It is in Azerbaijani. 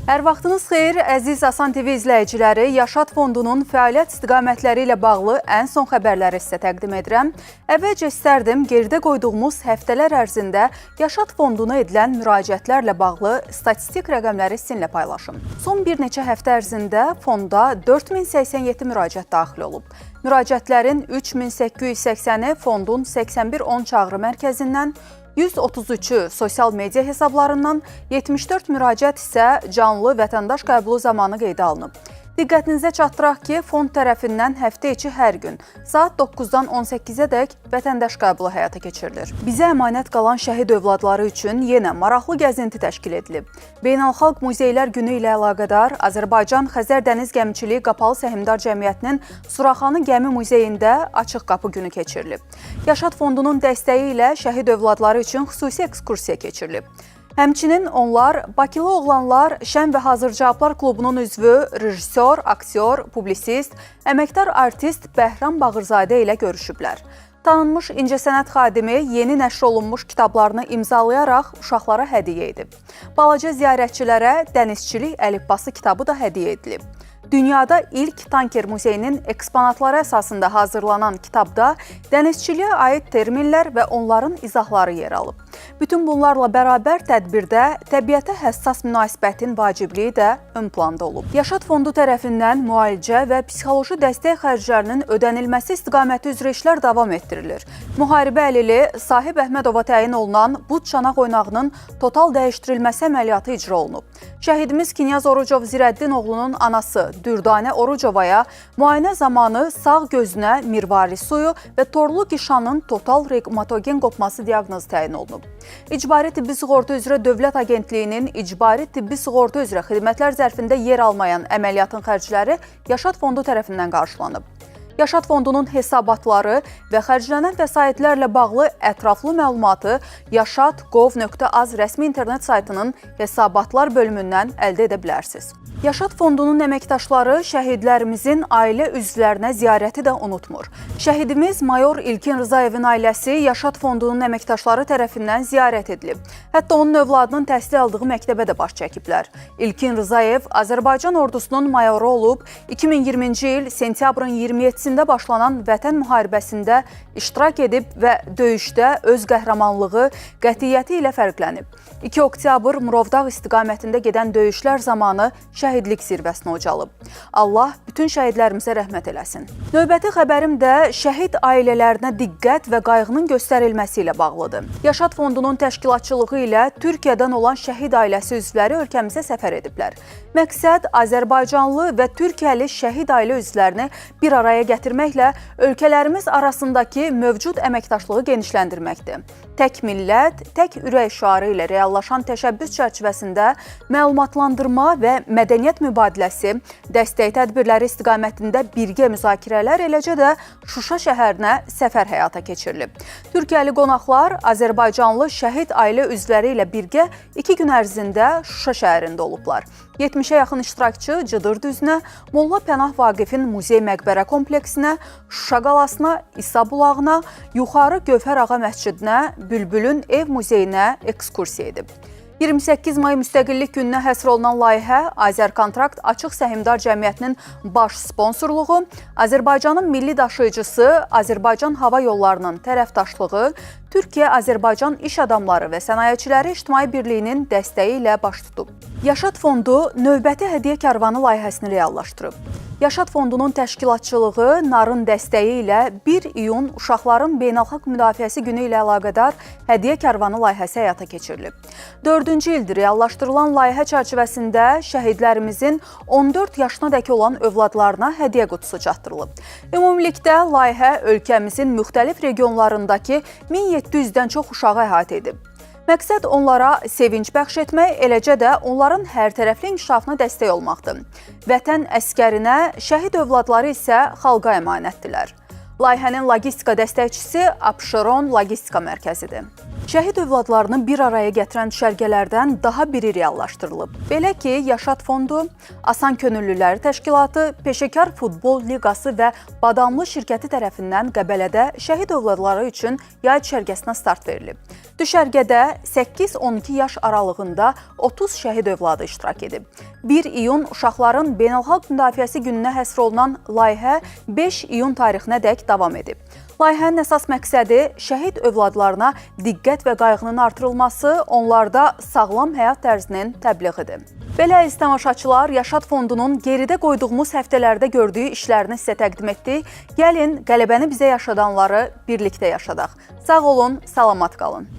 Hər vaxtınız xeyir, əziz Asan TV izləyiciləri. Yaşad Fondunun fəaliyyət istiqamətləri ilə bağlı ən son xəbərləri sizə təqdim edirəm. Əvvəlcə istərdim geridə qoyduğumuz həftələr ərzində Yaşad Fonduna edilən müraciətlərlə bağlı statistik rəqəmləri sizinlə paylaşım. Son bir neçə həftə ərzində fonda 4087 müraciət daxil olub. Müraciətlərin 3880-i fondun 8110 çağrı mərkəzindən, 133-ü sosial media hesablarından, 74 müraciət isə canlı vətəndaş qəbulu zamanı qeydə alınıb. Diqqətinizə çatdıraq ki, fond tərəfindən həftə içi hər gün saat 9-dan 18-ə dək vətəndaş qəbulu həyata keçirilir. Bizə əmanət qalan şəhid övladları üçün yenə maraqlı gəzinti təşkil edilib. Beynəlxalq Muzeylər Günü ilə əlaqədar Azərbaycan Xəzər Dəniz Gəmiçiliyi Qapalı Səhmdar Cəmiyyətinin Suraxanı Gəmi Muzeyində açıq qapı günü keçirilib. Yaşad Fondunun dəstəyi ilə şəhid övladları üçün xüsusi ekskursiya keçirilib. Həmçinin onlar Bakılı Oğlanlar Şən və Hazır Cavablar Klubunun üzvü, rejissor, aktyor, publisist, əməkdar artist Bəhram Bağırzadə ilə görüşüblər. Tanınmış incəsənət xadimi yeni nəşr olunmuş kitablarını imzalayaraq uşaqlara hədiyyə edib. Balaca ziyarətçilərə dənizçilik əlifbası kitabı da hədiyyə edilib. Dünyada ilk tanker muzeyinin eksponatları əsasında hazırlanan kitabda dənizçiliyə aid terminlər və onların izahları yer alıb. Bütün bunlarla bərabər tədbirdə təbiətə həssas münasibətin vacibliyi də ön planda olub. Yaşad Fondu tərəfindən müalicə və psixoloji dəstək xərclərinin ödənilməsi istiqaməti üzrə işlər davam etdirilir. Müharibə əlili Sahib Əhmədova təyin olunan bud çanaq oynağının total dəyişdirilməsi əməliyyatı icra olunub. Şəhidimiz Knyaz Orucov Zirəddin oğlunun anası Dürdanə Orucovaya müayinə zamanı sağ gözünə mirvari suyu və torlu qişanın total revmatogen qopması diaqnozu təyin olunub. İcbari tibbi sığorta üzrə Dövlət Agentliyinin icbari tibbi sığorta üzrə xidmətlər zərfində yer almayan əməliyyatın xərcləri Yaşad Fondu tərəfindən qarşılanıb. Yaşad Fondunun hesabatları və xərclənən vəsaitlərlə bağlı ətraflı məlumatı yaşad.gov.az rəsmi internet saytının hesabatlar bölümündən əldə edə bilərsiniz. Yaşad Fondunun əməkdaşları şəhidlərimizin ailə üzvlərinə ziyarəti də unutmur. Şəhidimiz Mayor İlkin Rızayevin ailəsi Yaşad Fondunun əməkdaşları tərəfindən ziyarət edilib. Hətta onun övladının təhsil aldığı məktəbə də baş çəkiblər. İlkin Rızayev Azərbaycan ordusunun mayoru olub, 2020-ci il sentyabrın 27-sində başlanan Vətən müharibəsində iştirak edib və döyüşdə öz qəhrəmanlığı, qətiyyəti ilə fərqlənib. 2 oktyabr Murovdağ istiqamətində gedən döyüşlər zamanı şəhidlik zirvəsinə ucalıb. Allah bütün şəhidlərimizə rəhmət eləsin. Növbəti xəbərim də şəhid ailələrinə diqqət və qayğının göstərilməsi ilə bağlıdır. Yaşad Fondunun təşkilatçılığı ilə Türkiyədən olan şəhid ailəsi üzvləri ölkəmizə səfər ediblər. Məqsəd Azərbaycanlı və Türkiyəli şəhid ailə üzvlərini bir araya gətirməklə ölkələrimiz arasındakı mövcud əməkdaşlığı genişləndirməkdir. Tək millət, tək ürək şüarı ilə reallaşan təşəbbüs çərçivəsində məlumatlandırma və mədəniyyət mübadiləsi, dəstək tədbirləri istiqamətində birgə müzakirələr, eləcə də Şuşa şəhərinə səfər həyata keçirilib. Türkiyəli qonaqlar Azərbaycanlı şəhid ailə üzvləri ilə birgə 2 gün ərzində Şuşa şəhərində olublar. 70-ə yaxın iştirakçı Cıdır düzünə, Molla Pənah Vaqifin muzey məqbərə kompleksinə, Şuşa qalasına, İsa bulağına, Yuxarı Gövhər Ağa məscidinə, Bülbülün ev muzeyinə ekskursiya edib. 28 may müstəqillik gününə həsr olunan layihə Azərkontrakt Açıq Səhmdar Cəmiyyətinin baş sponsorluğu, Azərbaycanın milli daşıyıcısı Azərbaycan Hava Yollarının tərəfdaşlığı, Türkiyə-Azərbaycan İş Adamları və Sənayeçiləri İctimai Birliyinin dəstəyi ilə baş tutub. Yaşad Fondu növbəti hədiyyə karvanı layihəsini reallaşdırıb. Yaşad Fondunun təşkilatçılığı narın dəstəyi ilə 1 iyun Uşaqların Beynəlxalq Müdafiəsi Günü ilə əlaqədar hədiyyə karvanı layihəsi həyata keçirilib. 4-cü ildir reallaşdırılan layihə çərçivəsində şəhidlərimizin 14 yaşına dək olan övladlarına hədiyyə qutusu çatdırılıb. Ümumilikdə layihə ölkəmizin müxtəlif regionlarındakı 1700-dən çox uşağı əhatə edib. Məqsəd onlara sevinç bəxş etmək, eləcə də onların hərtərəfli inkişafına dəstək olmaqdır. Vətən əskərinə, şəhid övladları isə xalqa əmanətdirlər. Layihənin logistika dəstəkçisi Abşeron Logistika Mərkəzidir. Şəhid övladlarını bir araya gətirən düşərgələrdən daha biri reallaşdırılıb. Belə ki, Yaşad Fondu, Asan Könüllüləri Təşkilatı, Peşəkar Futbol Liqası və Badamlı şirkəti tərəfindən Qəbələdə şəhid övladları üçün yay düşərgəsinə start verilib. Düşərgədə 8-12 yaş aralığında 30 şəhid övladı iştirak edib. 1 iyun Uşaqların Beynəlxalq Müdafiəsi gününə həsr olunan layihə 5 iyun tarixinədək davam edib. Layihənin əsas məqsədi şəhid övladlarına diqqət və qayğının artırılması, onlarda sağlam həyat tərzinin təbliğidir. Belə əziz tamaşaçılar, Yaşad Fondunun geridə qoyduğumuz həftələrdə gördüyü işlərini sizə təqdim etdik. Gəlin, qələbəni bizə yaşadanları birlikdə yaşadaq. Sağ olun, salamat qalın.